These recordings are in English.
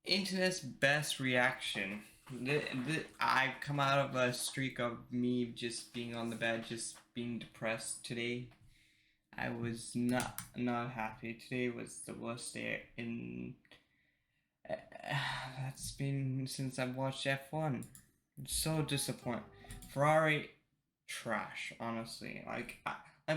Internet's best reaction. I've come out of a streak of me just being on the bed, just being depressed today. I was not happy. Today was the worst day in that's been since I've watched F1. I'm so disappointed. Ferrari trash, honestly. Like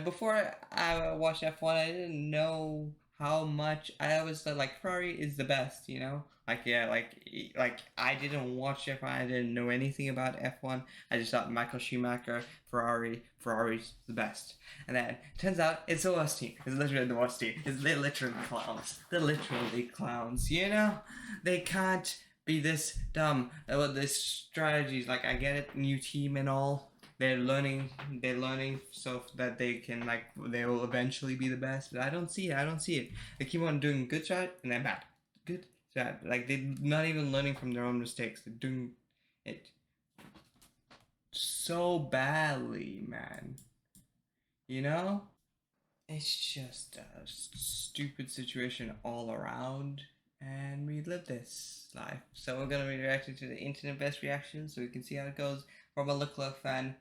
before I watched F1, I didn't know how much. I always thought like Ferrari is the best, you know? Like yeah, like I didn't watch F1. I didn't know anything about F1. I just thought Michael Schumacher, Ferrari's the best. And then it turns out it's the worst team. It's literally the worst team. They're literally clowns. They're literally clowns, you know? They can't be this dumb about this strategies. Like I get it, new team and all. They're learning so that they can like they will eventually be the best. But I don't see it. They keep on doing good strat and then bad. Good strat. Like they're not even learning from their own mistakes. They're doing it so badly, man. You know? It's just a stupid situation all around, and we live this life. So we're gonna be reacting to the internet best reactions, so we can see how it goes from a LECLERC fan.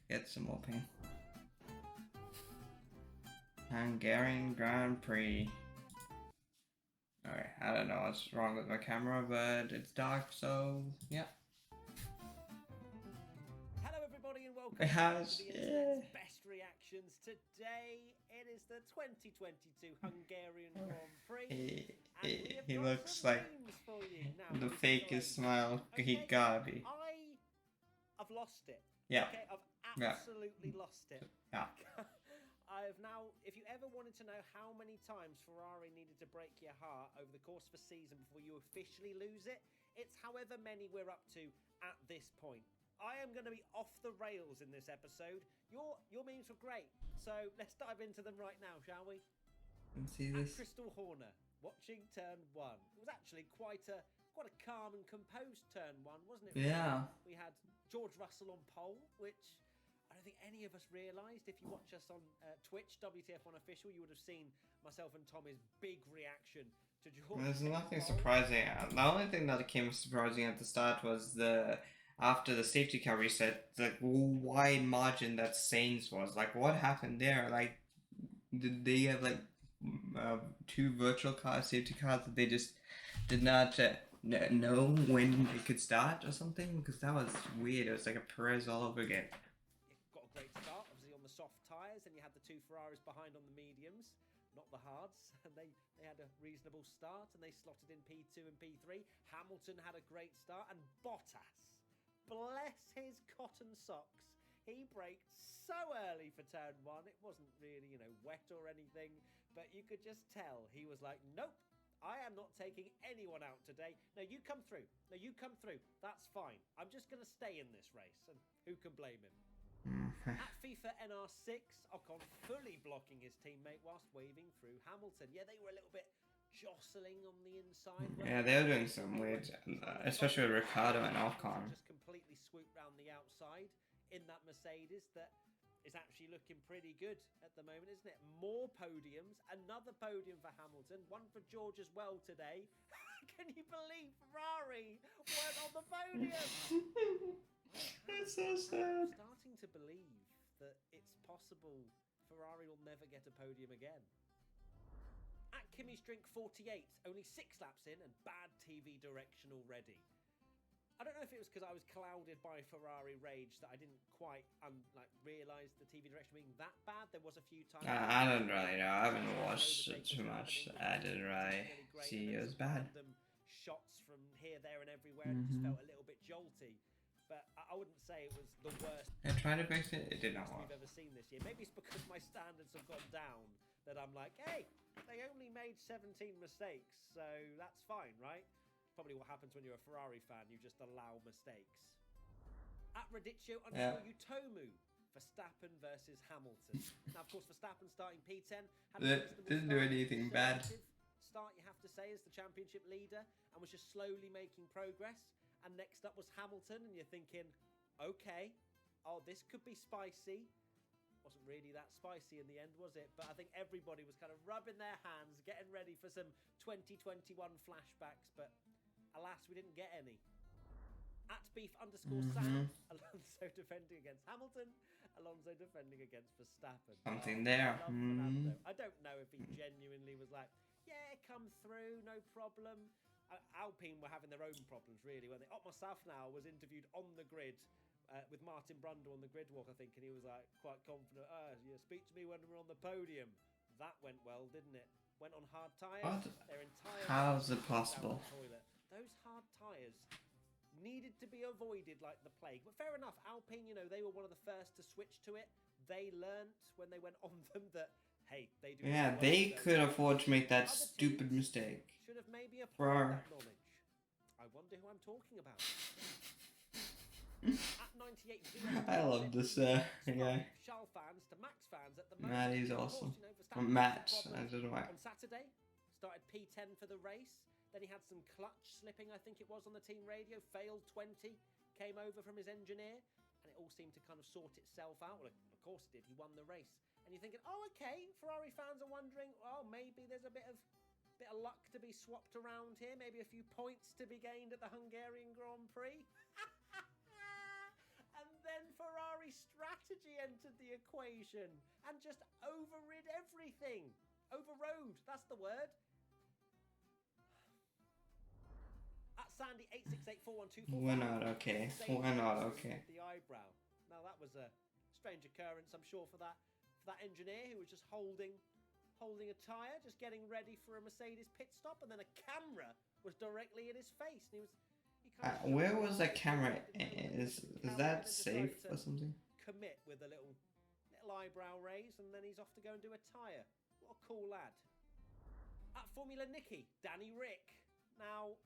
Get some more pain. Hungarian Grand Prix. Alright, I don't know what's wrong with my camera, but it's dark, so yeah. Hello everybody and welcome It has, to the internet's best reactions. Today it is the 2022 Hungarian Grand Prix. He looks like the fakest smile he gotta be. I've lost it. Yeah. Okay, I've Yeah. absolutely lost it. Yeah. I have now, if you ever wanted to know how many times Ferrari needed to break your heart over the course of a season before you officially lose it, it's however many we're up to at this point. I am going to be off the rails in this episode. Your memes were great, so let's dive into them right now, shall we? Let's see this. Crystal Horner, watching turn one. It was actually quite a calm and composed turn one, wasn't it? Yeah. We had George Russell on pole, which I don't think any of us realised. If you watch us on Twitch, WTF1 Official, you would have seen myself and Tommy's big reaction to George. There's nothing surprising. The only thing that came surprising at the start was after the safety car reset, the wide margin that Sainz was. Like, what happened there? Like, did they have like two virtual car safety cars that they just did not know when they could start or something? Because that was weird. It was like a Perez all over again. Got a great start, obviously on the soft tyres, and you had the two Ferraris behind on the mediums, not the hards, and they had a reasonable start, and they slotted in P2 and P3. Hamilton had a great start, and Bottas, bless his cotton socks, he braked so early for turn one. It wasn't really, wet or anything, but you could just tell he was like, nope, I am not taking anyone out today. No, you come through. No, you come through. That's fine. I'm just going to stay in this race, and who can blame him? At FIFA NR6, Ocon fully blocking his teammate whilst waving through Hamilton. Yeah, they were a little bit jostling on the inside. Yeah, they were doing some weird, especially with Ricardo and Ocon. Just completely swooped round the outside in that Mercedes that is actually looking pretty good at the moment, isn't it? More podiums, another podium for Hamilton, one for George as well today. Can you believe Ferrari weren't on the podium? It's so sad. I'm starting to believe that it's possible Ferrari will never get a podium again. At Kimmy's Drink 48, only 6 laps in and bad TV direction already. I don't know if it was because I was clouded by Ferrari rage that I didn't quite realise the TV direction being that bad. There was a few times. I don't really know. I haven't watched it too much. I didn't really see it was bad. Shots from here, there, and everywhere, and it just felt a little bit jolty. But I wouldn't say it was the worst. I tried to fix it. It did not work. We've ever seen this year. Maybe it's because my standards have gone down that I'm like, hey, they only made 17 mistakes, so that's fine, right? Probably what happens when you're a Ferrari fan. You just allow mistakes. At Radicchio Utomu, Verstappen versus Hamilton. Now, of course, Verstappen starting P10. Didn't do anything bad. Start, you have to say, as the championship leader, and was just slowly making progress. And next up was Hamilton, and you're thinking, okay, oh, this could be spicy. wasn't really that spicy in the end, was it? But I think everybody was kind of rubbing their hands, getting ready for some 2021 flashbacks, but alas, we didn't get any. At beef_Sam, Alonso defending against Hamilton, Alonso defending against Verstappen. Something there. I don't know if he genuinely was like, yeah, come through, no problem. Alpine were having their own problems, really, weren't they? Otmar Safnauer was interviewed on the grid with Martin Brundle on the grid walk, I think, and he was like quite confident. Yeah, speak to me when we're on the podium. That went well, didn't it? Went on hard tyres. Their entire How's it possible? Those hard tyres needed to be avoided like the plague. But fair enough, Alpine, you know, they were one of the first to switch to it. They learnt when they went on them that, hey, they do. Yeah, they could afford to make that stupid mistake. Should have maybe applied that knowledge. I wonder who I'm talking about. At 98, I love this guy. Charles fans to Max fans at the moment. Matt, he's awesome. Course, you know, Matt, I don't know why. On Saturday, started P10 for the race. Then he had some clutch slipping, I think it was, on the team radio. Failed 20, came over from his engineer, and it all seemed to kind of sort itself out. Well, of course it did. He won the race. And you're thinking, oh, okay, Ferrari fans are wondering, oh, maybe there's a bit of luck to be swapped around here. Maybe a few points to be gained at the Hungarian Grand Prix. And then Ferrari strategy entered the equation and just overrid everything. Overrode, that's the word. At Sandy 8684124. We're not okay. We're not okay. The eyebrow. Now that was a strange occurrence, I'm sure, for that engineer who was just holding a tyre, just getting ready for a Mercedes pit stop, and then a camera was directly in his face, and where was the camera? Is that safe or something? Commit with a little eyebrow raise, and then he's off to go and do a tyre. What a cool lad. At Formula Nicky, Danny Rick. Now,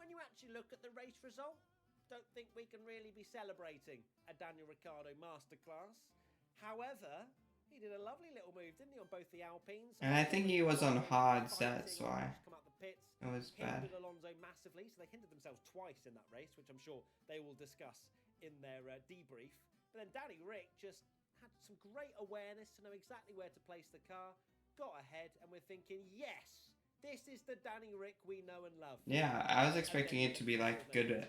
when you actually look at the race result, don't think we can really be celebrating a Daniel Ricciardo masterclass. However, he did a lovely little move, didn't he, on both the Alpines? And I think he was on hards, that's why. Come out the pits, it was bad. Hindered Alonso massively, so they hindered themselves twice in that race, which I'm sure they will discuss in their debrief. But then Danny Rick just had some great awareness to know exactly where to place the car, got ahead, and we're thinking, yes, this is the Danny Rick we know and love. Yeah, I was expecting it to be like good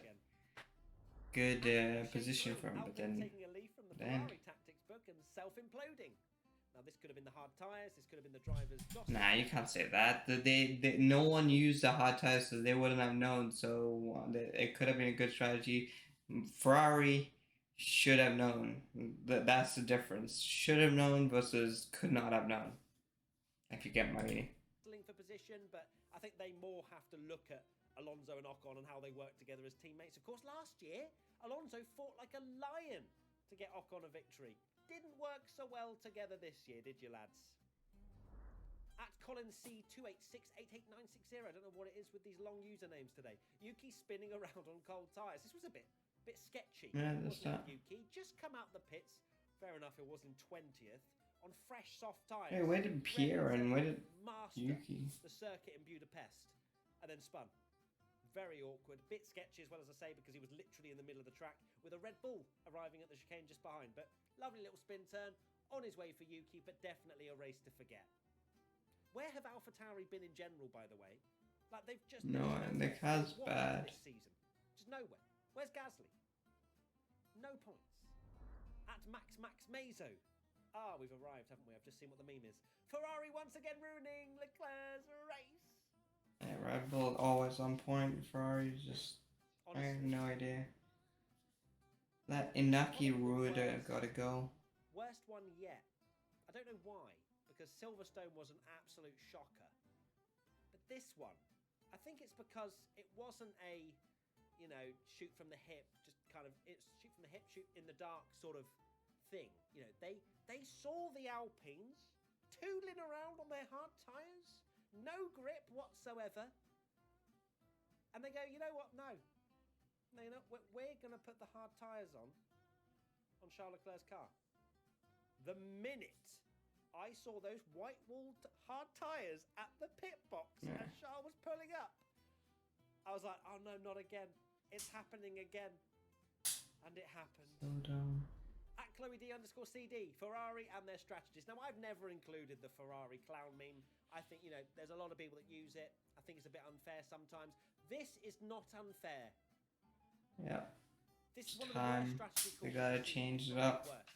position for him, but then taking a leaf from the Ferrari tactics book and self-imploding. Now this could have been the hard tyres, this could have been the driver's gossip. Nah, you can't say that. No one used the hard tyres, so they wouldn't have known. So it could have been a good strategy. Ferrari should have known. That's the difference. Should have known versus could not have known. If you get my meaning. For position, but I think they more have to look at Alonso and Ocon and how they work together as teammates. Of course, last year Alonso fought like a lion to get Ocon a victory. Didn't work so well together this year, did you, lads? At Colin C28688960, I don't know what it is with these long usernames today. Yuki spinning around on cold tyres. This was a bit sketchy. Yeah, that's wasn't it, Yuki? Just come out the pits. Fair enough, it was in 20th. On fresh, soft tyres. Hey, where did Pierre and where did Yuki? The circuit in Budapest, and then spun. Very awkward, bit sketchy as well, as I say, because he was literally in the middle of the track with a Red Bull arriving at the chicane just behind. But lovely little spin turn on his way for Yuki, but definitely a race to forget. Where have AlphaTauri been in general, by the way? Like they've just the car's bad this season. Just nowhere. Where's Gasly? No points. At Max Mazo. Ah, we've arrived, haven't we? I've just seen what the meme is. Ferrari once again ruining Leclerc's race. Yeah, Red Bull always on point. Ferrari just... Honestly, I have no idea. That Inaki Rueda gotta go. Worst one yet. I don't know why, because Silverstone was an absolute shocker. But this one, I think it's because it wasn't a, you know, shoot from the hip, just kind of, it's shoot from the hip, shoot in the dark sort of thing. You know, they saw the Alpines tootling around on their hard tyres, no grip whatsoever, and they go, you know what, no, you know, we're going to put the hard tyres on Charles Leclerc's car. The minute I saw those white-walled hard tyres at the pit box as Charles was pulling up, I was like, oh no, not again. It's happening again. And it happened. So dumb. At Chloe_D_CD, Ferrari and their strategies. Now, I've never included the Ferrari clown meme. I think, you know, there's a lot of people that use it. I think it's a bit unfair sometimes. This is not unfair. Yeah. This is It's one of the worst time. strategy calls We gotta I've seen. change it Not up. the worst.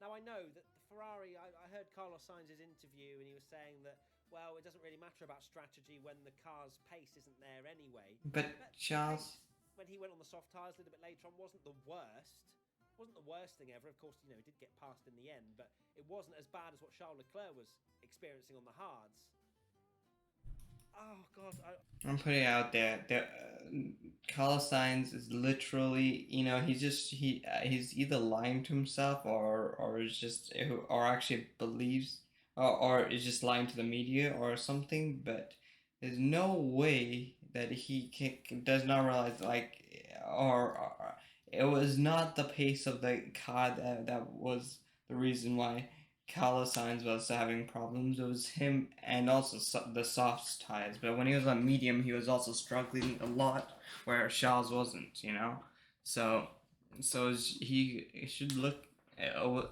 Now, I know that the Ferrari, I heard Carlos Sainz's interview and he was saying that, well, it doesn't really matter about strategy when the car's pace isn't there anyway. But Charles, when he went on the soft tyres a little bit later on, wasn't the worst. Wasn't the worst thing ever. Of course, you know, he did get past in the end, but it wasn't as bad as what Charles Leclerc was experiencing on the hards. Oh God, I'm putting it out there. Carlos Sainz is literally, you know, he's either lying to himself or is just or actually believes or is just lying to the media or something. But there's no way that does not realize or it was not the pace of the car that was the reason why Carlos Sainz was having problems. It was him and also the soft tires. But when he was on medium, he was also struggling a lot, where Charles wasn't. You know, so he should look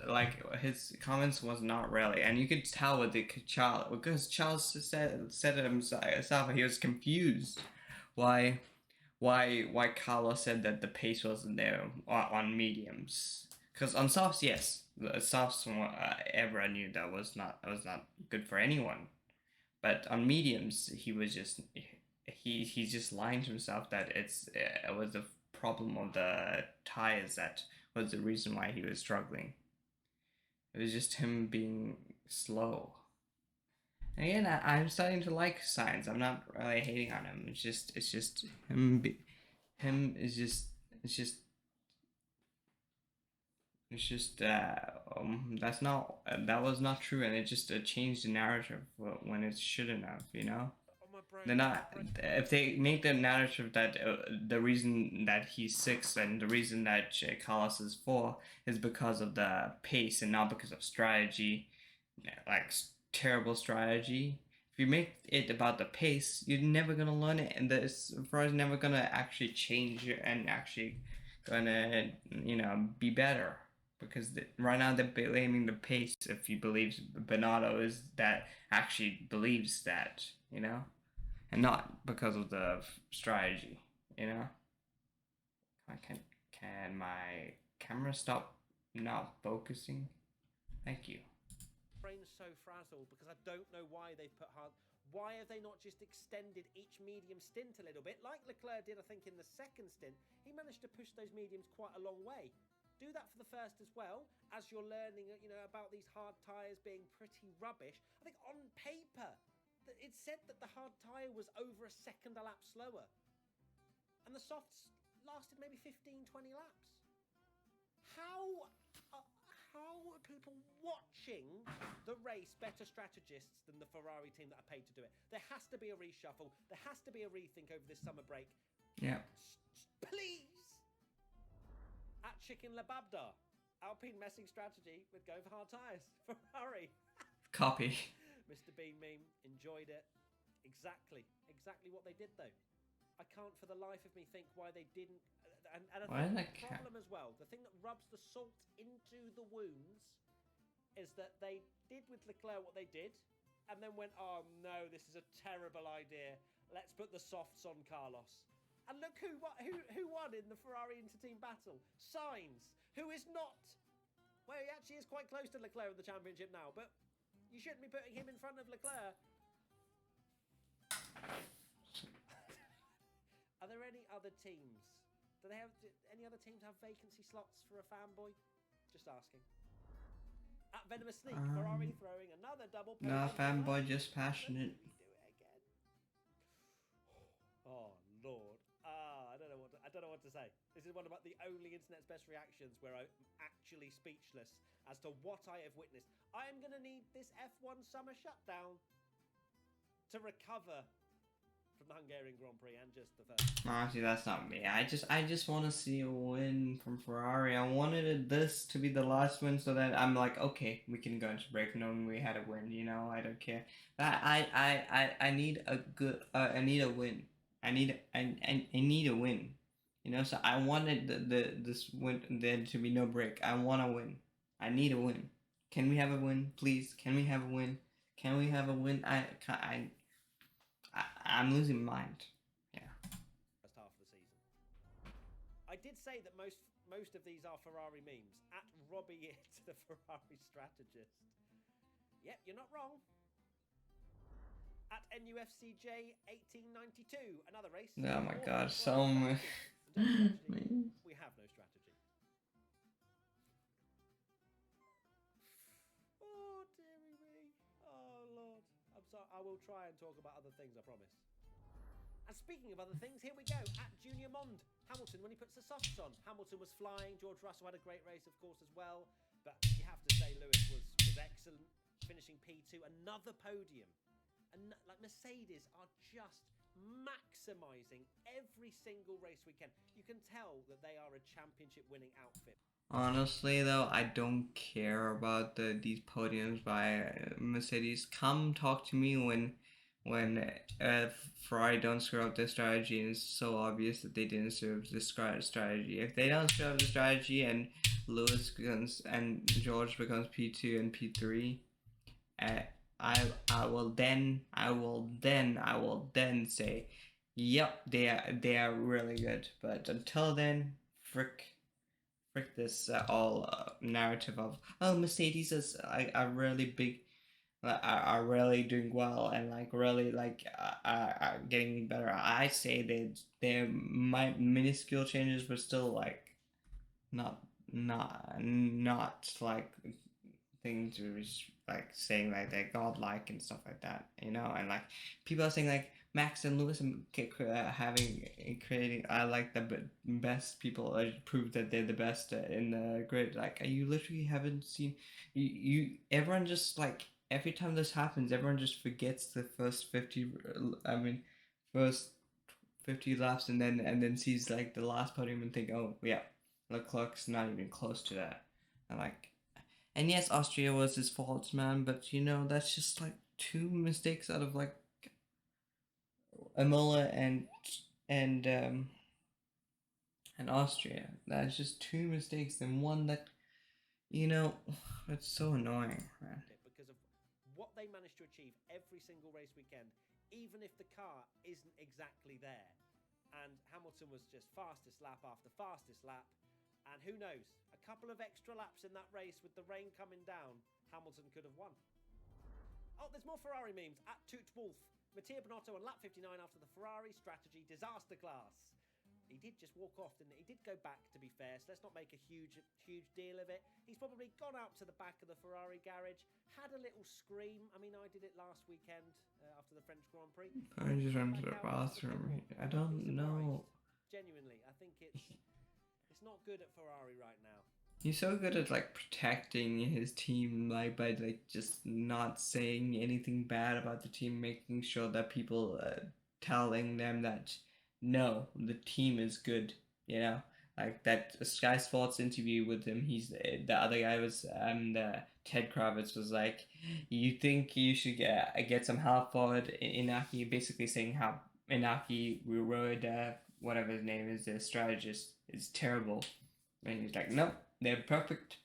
like his comments was not really, and you could tell with the Charles because Charles said it himself. He was confused why Carlos said that the pace wasn't there on mediums. Because on softs, yes, the softs everyone knew that was not good for anyone. But on mediums, he's just lying to himself that it was the problem of the tires that was the reason why he was struggling. It was just him being slow. And again, I'm starting to like Sainz. I'm not really hating on him. It's just him. Him is just it's just that was not true, and it just changed the narrative when it shouldn't have, you know. They're not if they make the narrative that the reason that he's 6 and the reason that Carlos is 4 is because of the pace and not because of strategy, like terrible strategy. If you make it about the pace, you're never gonna learn it, and this Ferrari's never gonna actually change and actually gonna be better because right now they're blaming the pace. If you believe Bernardo is that actually believes that, and not because of the strategy, Can my camera stop not focusing? Thank you. Brain's so frazzled because I don't know why they've put hard. Why have they not just extended each medium stint a little bit, like Leclerc did, I think, in the second stint? He managed to push those mediums quite a long way. Do that for the first as well, as you're learning, about these hard tyres being pretty rubbish. I think on paper, it said that the hard tyre was over a second a lap slower. And the softs lasted maybe 15, 20 laps. How are people watching the race better strategists than the Ferrari team that are paid to do it? There has to be a reshuffle. There has to be a rethink over this summer break. Yeah. Please! At Chicken Lababda, Alpine messing strategy with go for hard tyres. Ferrari. Copy. Mr. Bean meme, enjoyed it. Exactly what they did though. I can't for the life of me think why they didn't. And I think the problem as well, the thing that rubs the salt into the wounds is that they did with Leclerc what they did and then went, oh no, this is a terrible idea. Let's put the softs on Carlos. And look who won in the Ferrari inter-team battle. Sainz, who is not... Well, he actually is quite close to Leclerc in the championship now, but you shouldn't be putting him in front of Leclerc. Are there any other teams? Do any other teams have vacancy slots for a fanboy? Just asking. At Venomous Sneak, Ferrari throwing another double. No, fanboy, just passionate. Do it again. Oh Lord. I don't know what to say. This is one about the only internet's best reactions where I'm actually speechless as to what I have witnessed. I am going to need this F1 summer shutdown to recover from the Hungarian Grand Prix and just the first. Honestly, that's not me. I just want to see a win from Ferrari. I wanted this to be the last win so that I'm like, okay, we can go into break knowing we had a win. I don't care. I need a good. I need a win. I need a win. You know, so I wanted this win there to be no break. I want to win. I need a win. Can we have a win, please? Can we have a win? Can we have a win? I'm losing my mind. Yeah. First half of the season. I did say that most of these are Ferrari memes. At Robbie It, the Ferrari strategist. Yep, you're not wrong. At NUFCJ 1892, another race. Oh my More god, so Ferrari much. strategists. We have no strategy. Oh, dearie me. Oh, Lord. I'm sorry. I will try and talk about other things, I promise. And speaking of other things, here we go. At Junior Mond, Hamilton, when he puts the softs on. Hamilton was flying. George Russell had a great race, of course, as well. But you have to say Lewis was excellent, finishing P2. Another podium. And like Mercedes are just maximising every single race weekend. You can tell that they are a championship-winning outfit. Honestly, though, I don't care about these podiums by Mercedes. Come talk to me when Ferrari don't screw up their strategy, and it's so obvious that they didn't serve the strategy. If they don't screw up the strategy, and Lewis becomes and George becomes P2 and P3, I will then say, yep, they are really good. But until then, frick this all narrative of, oh, Mercedes is are really big, are really doing well, and like really like are getting better. I say that their minuscule changes were still like not like things to like saying like they're godlike and stuff like that, you know. And like people are saying like Max and Lewis having creating like the best people prove that they're the best in the grid. Like you literally haven't seen you everyone just like every time this happens, everyone just forgets the first 50. I mean, first 50 laps, and then sees like the last podium and think, oh yeah, Leclerc's not even close to that. And like, and yes, Austria was his fault, man, but you know, that's just like two mistakes out of like Imola and Austria. That's just two mistakes and one that, you know, it's so annoying, man. Because of what they managed to achieve every single race weekend, even if the car isn't exactly there. And Hamilton was just fastest lap after fastest lap. And who knows, a couple of extra laps in that race with the rain coming down, Hamilton could have won. Oh, there's more Ferrari memes. At Toot Wolf, Mattia Binotto on lap 59 after the Ferrari strategy disaster class. He did just walk off, didn't he? He did go back, to be fair, so let's not make a huge deal of it. He's probably gone out to the back of the Ferrari garage, had a little scream. I mean, I did it last weekend after the French Grand Prix. I just went to the bathroom. I don't know. Genuinely, I think it's not good at Ferrari right now. He's so good at like protecting his team, like by like just not saying anything bad about the team, making sure that people telling them that no, the team is good. You know, like that Sky Sports interview with him. He's the other guy was Ted Kravitz was like, you think you should get some help for it. Inaki basically saying how Inaki rode whatever his name is, the strategist, is terrible. And he's like, nope, they're perfect.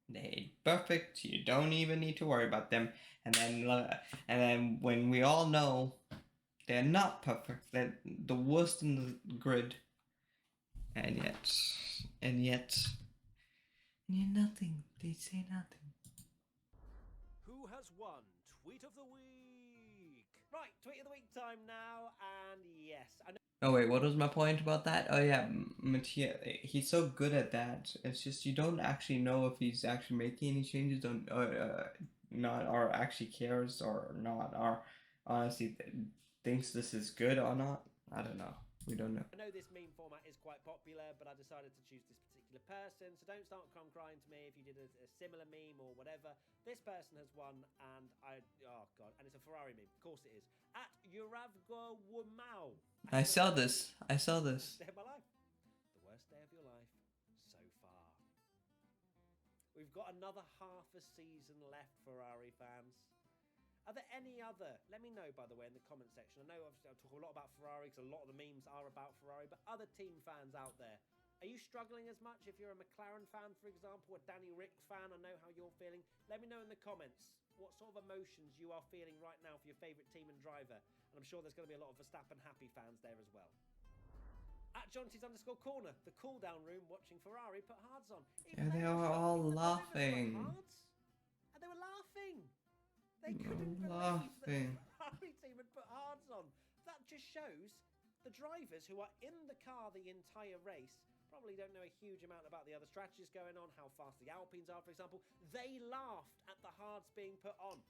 They're perfect. You don't even need to worry about them. And then when we all know they're not perfect, they're the worst in the grid. And yet nothing. They say nothing. Who has won? Tweet of the week. Right, tweet of the week time now. And yes, I know. Oh wait, what was my point about that? Oh yeah, Mattia, he's so good at that. It's just you don't actually know if he's actually making any changes or not, or actually cares or not, or honestly thinks this is good or not. I don't know. We don't know. I know this meme format is quite popular, but I decided to choose this particular person, so don't start crying to me if you did a similar meme or whatever. This person has won, and oh god, and it's a Ferrari meme. Of course it is. At Uravgo Wumau. I saw this. Day of my life. The worst day of your life so far. We've got another half a season left, Ferrari fans. Are there any other? Let me know, by the way, in the comment section. I know obviously I talk a lot about Ferrari because a lot of the memes are about Ferrari, but other team fans out there, are you struggling as much? If you're a McLaren fan, for example, a Danny Rick fan, I know how you're feeling. Let me know in the comments what sort of emotions you are feeling right now for your favourite team and driver. And I'm sure there's going to be a lot of Verstappen happy fans there as well. At Jonty's_corner, the cool down room watching Ferrari put hards on. Yeah, they were all laughing. And they were laughing. They couldn't believe that the Ferrari team had put hards on. That just shows the drivers who are in the car the entire race probably don't know a huge amount about the other strategies going on, how fast the Alpines are, for example. They laughed at the hards being put on.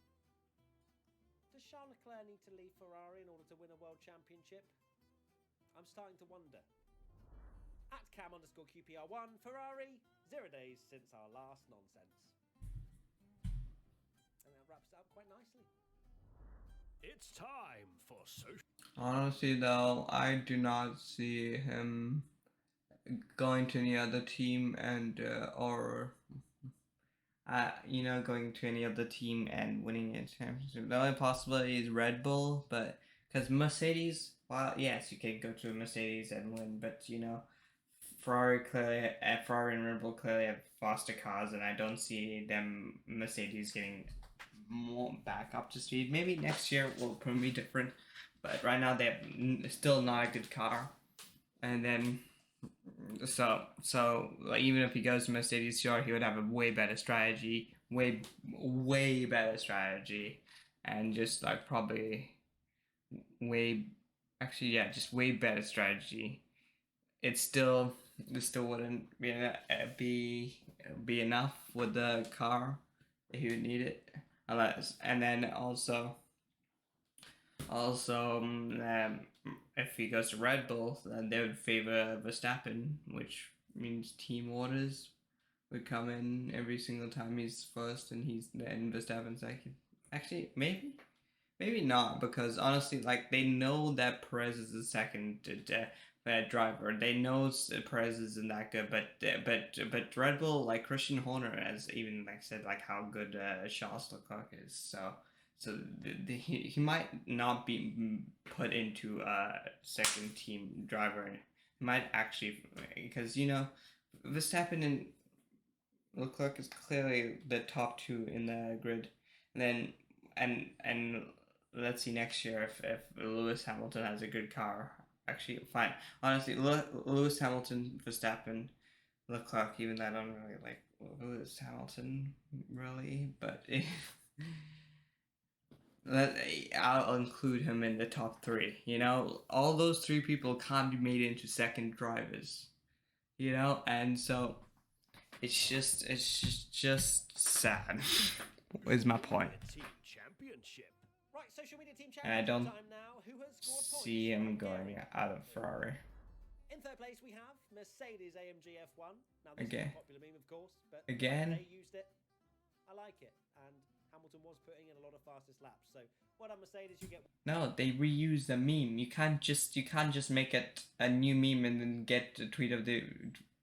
Does Charles Leclerc need to leave Ferrari in order to win a world championship? I'm starting to wonder. At Cam_QPR1, Ferrari, 0 days since our last nonsense. And that wraps it up quite nicely. It's time for social. Honestly, though, I do not see him going to any other team and going to any other team and winning a championship. The only possibility is Red Bull, but because Mercedes, well, yes, you can go to a Mercedes and win, but Ferrari and Red Bull clearly have faster cars, and I don't see them Mercedes getting more back up to speed. Maybe next year will probably be different, but right now they have still not a good car, and then. So like, even if he goes to Mercedes, sure, he would have a way better strategy, way better strategy, and just like probably just way better strategy. It still wouldn't be enough with the car. He would need it, unless, and then also if he goes to Red Bull, then they would favor Verstappen, which means team orders would come in every single time he's first and he's then Verstappen second. Actually, maybe not, because honestly, like, they know that Perez is the second driver. They know Perez isn't that good, but Red Bull, like Christian Horner, has even like said like how good Charles Leclerc is. So he might not be put into a second team driver. He might actually, because Verstappen and Leclerc is clearly the top two in the grid. And then and let's see next year if Lewis Hamilton has a good car. Actually, fine. Honestly, Lewis Hamilton, Verstappen, Leclerc. Even though I don't really like Lewis Hamilton, really, but. I'll include him in the top three. All those three people can't be made into second drivers. And so it's just sad. Is my point. Team championship. Right, social media team And I championship don't time now. Who has scored points? see him going Hungarian. out of Ferrari. In third place, we have Mercedes AMG F1. Now, this Again. is a popular meme, of course, but Again. they used it. I like it, and Hamilton was putting in a lot of fastest laps. So, well done, Mercedes. You get. No, they reuse the meme. You can't just make it a new meme and then get a tweet of the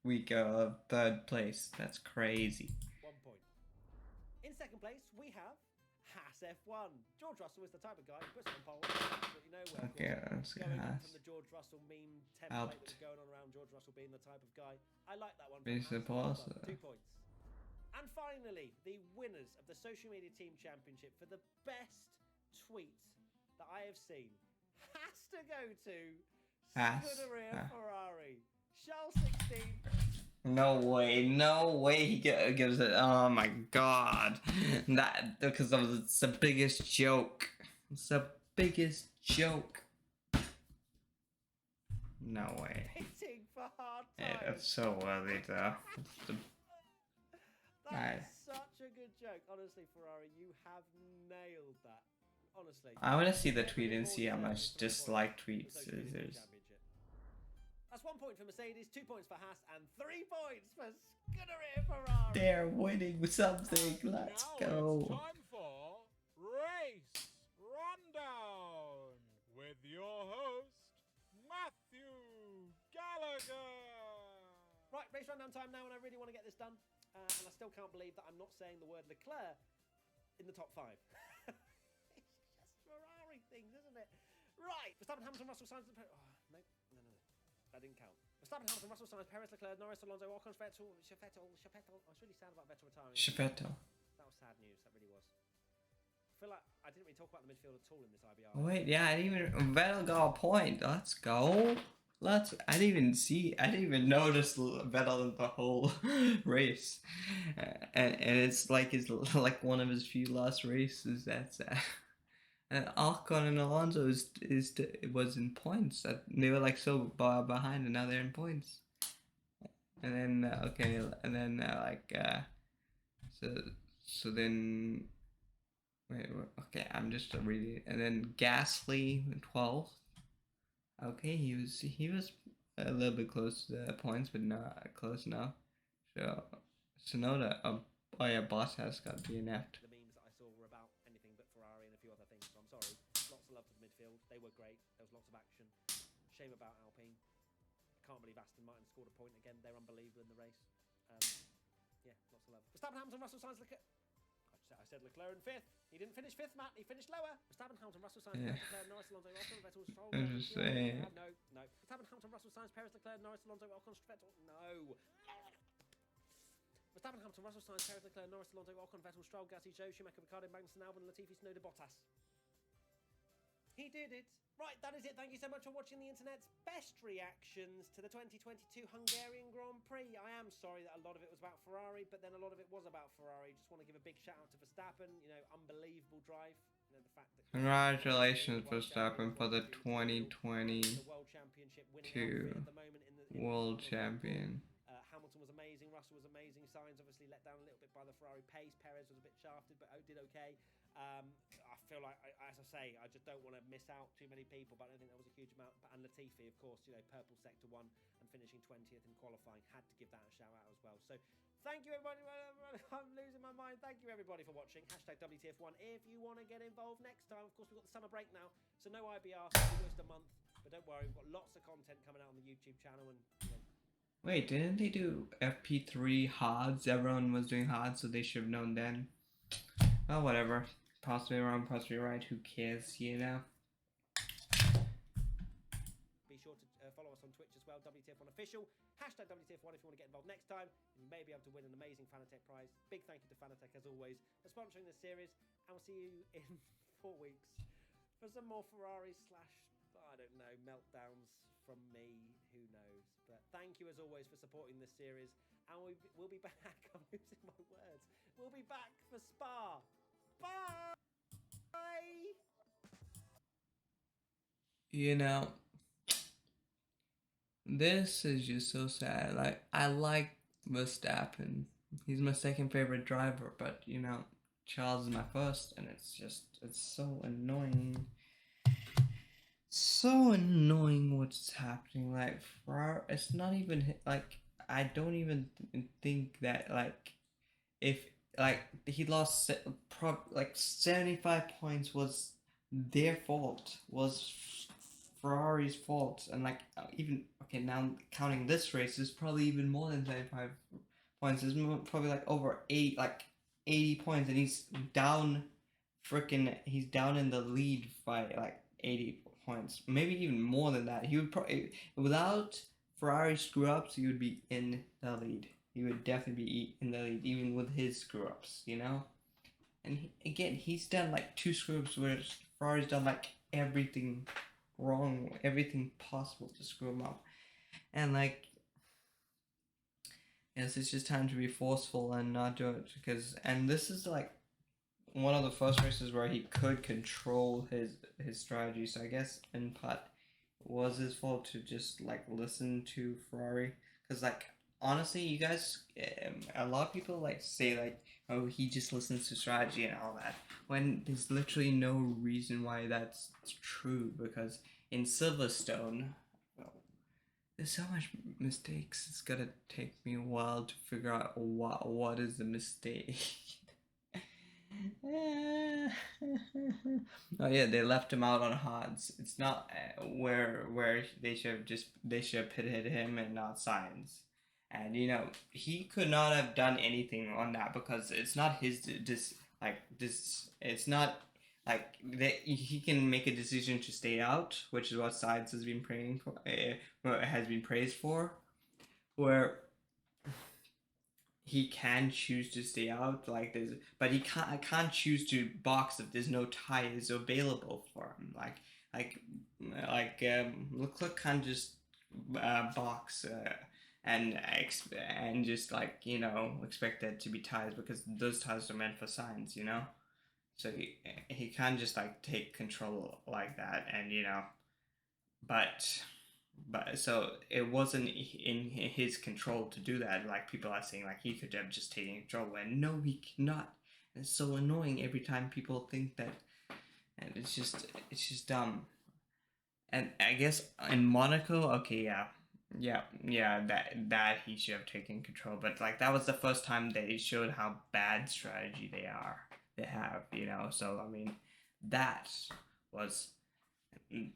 week of third place. That's crazy. 1 point. In second place, we have Haas F1. George Russell is the type of guy who puts it on pole. Absolutely nowhere. Okay, let's go Going on Haas. from the George Russell meme template that was going on around George Russell being the type of guy. I like that one. Base From Haas. the 2 points. And finally, the winners of the Social Media Team Championship for the best tweet that I have seen has to go to Scuderia Ferrari. Charles 16. No way he gives it. Oh my god, that because it's the biggest joke. It's the biggest joke. No way. Hitting for hard time. Yeah, it's so worthy though. That is such a good joke. Honestly, Ferrari, you have nailed that. Honestly. I want to see the tweet and see how much dislike tweets there's. That's 1 point for Mercedes, 2 points for Haas, and 3 points for Scuderia Ferrari. They're winning something. Let's go. It's time for Race Rundown with your host, Matthew Gallagher. Right, race rundown time now, and I really want to get this done. And I still can't believe that I'm not saying the word Leclerc in the top 5. It's Right. Verstappen, Hamilton, Russell, Sainz. Oh, no. That didn't count. Verstappen, Hamilton, Russell, Sainz, Perez, Leclerc, Norris, Alonso, Ocon, Vettel. I was really sad about Vettel retiring. Shafetto. That was sad news. That really was. I feel like I didn't really talk about the midfield at all in this IBR. Wait, yeah, I didn't even. Vettel got a point. Let's go. I didn't even notice Vettel in the whole race, and it's like one of his few last races. That's and Ocon and Alonso was in points. They were like so far behind, and now they're in points. And then so then wait, okay, I'm just reading. And then Gasly 12th. Okay, he was a little bit close to the points, but not close enough. So Sonoda, oh yeah, Bottas got DNF'd. The memes that I saw were about anything but Ferrari and a few other things, so I'm sorry. Lots of love to the midfield. They were great. There was lots of action. Shame about Alpine. I can't believe Aston Martin scored a point again. They're unbelievable in the race. Yeah, lots of love. Verstappen, Hamilton, Russell, Sainz, Leclerc. I said Leclerc in 5th. He didn't finish 5th, Matt. He finished lower. Verstappen, Hamilton, Russell, Sainz, Yeah. Leclerc, Norris, Alonso, Ocon, Vettel, Stroll. I'm just saying. No. Verstappen, Hamilton, Russell, Sainz, Perez, Leclerc, Norris, Alonso, Ocon, Vettel. No. Verstappen, Hamilton, Russell, Sainz, Perez, Leclerc, Norris, Alonso, Ocon, Vettel, Stroll, Gasly, Zhou, Schumacher, Ricciardo, Magnussen, Albon, Latifi, Tsunoda, Bottas. He did it. Right, that is it. Thank you so much for watching the internet's best reactions to the 2022 Hungarian Grand Prix. I am sorry that a lot of it was about Ferrari, but then a lot of it was about Ferrari. Just want to give a big shout out to Verstappen. You know, unbelievable drive. You know, the fact that Congratulations, Verstappen, for the 2022 the World Championship winning outfit at the moment in the World Champion. Hamilton was amazing. Russell was amazing. Sainz obviously let down a little bit by the Ferrari pace. Perez was a bit shafted, but did okay. I feel like, as I say, I just don't want to miss out too many people, but I don't think that was a huge amount. And Latifi, of course, you know, purple sector 1 and finishing 20th in qualifying, had to give that a shout out as well. So thank you, everybody. I'm losing my mind. Thank you, everybody, for watching. Hashtag WTF1 if you want to get involved next time. Of course, we've got the summer break now, so no IBR, so almost a month. But don't worry, we've got lots of content coming out on the YouTube channel. And you know, Wait, didn't they do FP3 hards? Everyone was doing hards, so they should have known then. Well, whatever. Possibly wrong, possibly right. Who cares, you know? be sure to follow us on Twitch as well, WTF1 Official. Hashtag WTF1 if you want to get involved next time. And you may be able to win an amazing Fanatec prize. Big thank you to Fanatec, as always, for sponsoring this series. And we'll see you in 4 weeks for some more Ferrari / I don't know, meltdowns from me. Who knows? But thank you, as always, for supporting this series. And we'll be back. I'm losing my words. We'll be back for Spa. Bye! You know, this is just so sad. Like, I like Verstappen. He's my second favorite driver, but, you know, Charles is my first, and it's so annoying. So annoying what's happening. Like, Ferrari, it's not even, like, I don't even think that, like, if, like, he lost, like, 75 points was their fault, was Ferrari's fault, and, like, even, okay, now counting this race, is probably even more than 75 points. It's probably, like, over 80 points, and he's down in the lead by, like, 80 points, maybe even more than that. He would probably, without Ferrari screw-ups, he would be in the lead. He would definitely be in the lead, even with his screw-ups, you know? And again, he's done like 2 screw-ups, whereas Ferrari's done like everything wrong, everything possible to screw him up. And like, yes, it's just time to be forceful and not do it, and this is like one of the first races where he could control his strategy, so I guess in part it was his fault to just like listen to Ferrari, because like honestly, you guys, a lot of people like say like, oh, he just listens to strategy and all that, when there's literally no reason why that's true, because in Silverstone, there's so much mistakes. It's gonna take me a while to figure out what is the mistake. Oh yeah, they left him out on hards. It's not where they should have pitted him and not Sainz. And you know, he could not have done anything on that, because it's not his it's not like he can make a decision to stay out, which is what Science has been praying for, has been praised for, where he can choose to stay out, like there's, but he can't. I can't choose to box if there's no ties available for him. Leclerc can't just box and just like expect there to be ties, because those ties are meant for Science, So he can't just like take control like that, and but so it wasn't in his control to do that. Like people are saying, like he could have just taken control, and no, he cannot. And it's so annoying every time people think that, and it's just dumb. And I guess in Monaco, okay, yeah, that he should have taken control. But like that was the first time they showed how bad strategy they have, So I mean, that was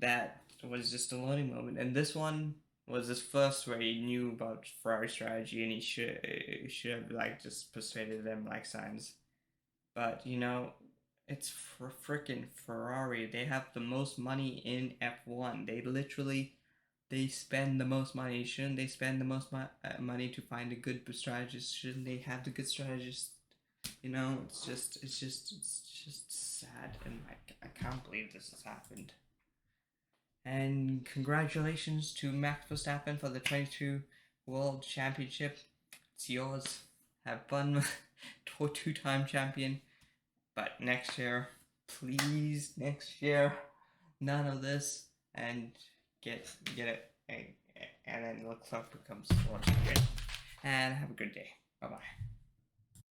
that was just a learning moment, and this one was his first where he knew about Ferrari strategy, and he should have like just persuaded them like Sainz. But it's for freaking Ferrari. They have the most money in F1. They spend the most money. Shouldn't they spend the most money to find a good strategist? Shouldn't they have the good strategist? It's just sad, and I can't believe this has happened. And congratulations to Max Verstappen for the 22 World Championship. It's yours. Have fun, two-time champion. But next year, please, none of this, and get it, and then LECLERC becomes world champion. And have a good day. Bye bye.